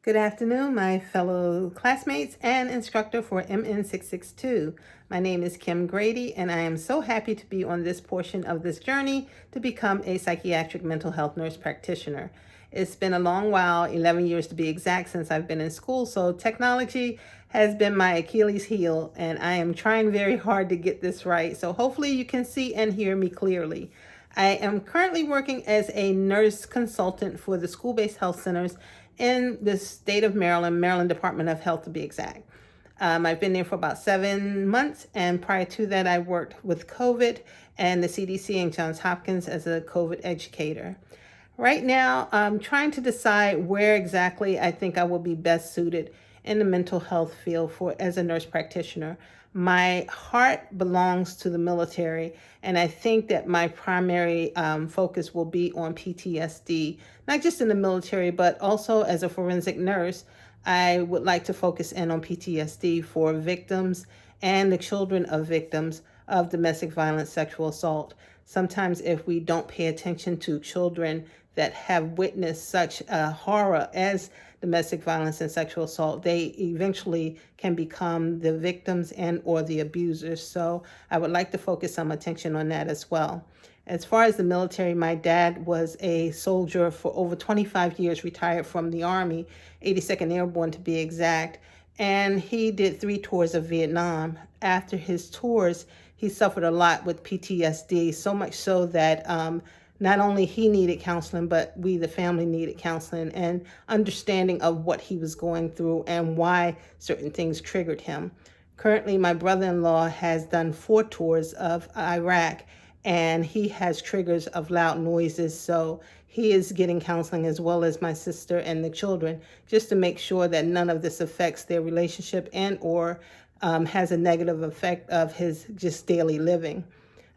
Good afternoon, my fellow classmates and instructor for MN662. My name is Kim Grady, and I am so happy to be on this portion of this journey to become a psychiatric mental health nurse practitioner. It's been a long while, 11 years to be exact, since I've been in school, so technology has been my Achilles heel, and I am trying very hard to get this right. So hopefully you can see and hear me clearly. I am currently working as a nurse consultant for the school-based health centers in the state of Maryland, Maryland Department of Health to be exact. I've been there for about 7 months, and prior to that, I worked with COVID and the CDC and Johns Hopkins as a COVID educator. Right now, I'm trying to decide where exactly I think I will be best suited in the mental health field for as a nurse practitioner. My heart belongs to the military, and I think that my primary focus will be on PTSD, not just in the military, but also as a forensic nurse. I would like to focus in on PTSD for victims and the children of victims of domestic violence, sexual assault. Sometimes, if we don't pay attention to children that have witnessed such a horror as domestic violence and sexual assault, they eventually can become the victims and or the abusers. So I would like to focus some attention on that as well. As far as the military, my dad was a soldier for over 25 years, retired from the Army, 82nd Airborne to be exact, and he did 3 tours of Vietnam. After his tours, he suffered a lot with PTSD, so much so that not only he needed counseling, but we, the family, needed counseling and understanding of what he was going through and why certain things triggered him. Currently, my brother-in-law has done 4 tours of Iraq, and he has triggers of loud noises. So he is getting counseling, as well as my sister and the children, just to make sure that none of this affects their relationship and or has a negative effect of his just daily living.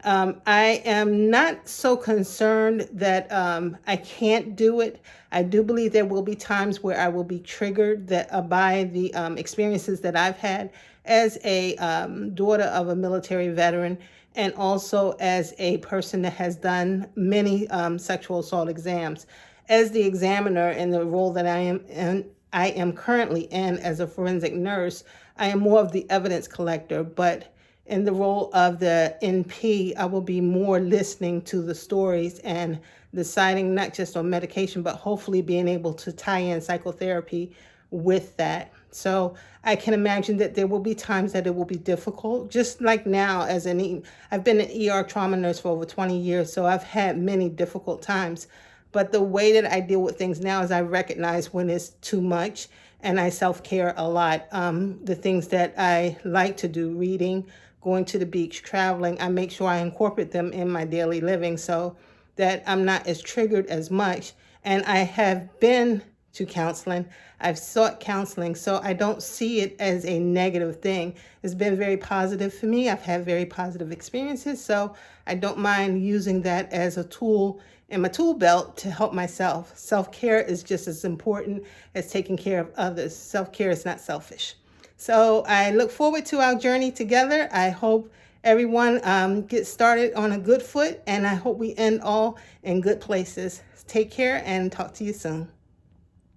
I am not so concerned that I can't do it. I do believe there will be times where I will be triggered by the experiences that I've had as a daughter of a military veteran, and also as a person that has done many sexual assault exams. As the examiner in the role that I am currently in as a forensic nurse, I am more of the evidence collector, but in the role of the NP, I will be more listening to the stories and deciding not just on medication, but hopefully being able to tie in psychotherapy with that. So I can imagine that there will be times that it will be difficult, just like now I've been an ER trauma nurse for over 20 years, so I've had many difficult times. But the way that I deal with things now is I recognize when it's too much, and I self-care a lot. The things that I like to do, reading, going to the beach, traveling, I make sure I incorporate them in my daily living so that I'm not as triggered as much. And I have been to counseling. I've sought counseling, so I don't see it as a negative thing. It's been very positive for me. I've had very positive experiences, so I don't mind using that as a tool in my tool belt to help myself. Self-care is just as important as taking care of others. Self-care is not selfish. So I look forward to our journey together. I hope everyone gets started on a good foot, and I hope we end all in good places. Take care and talk to you soon.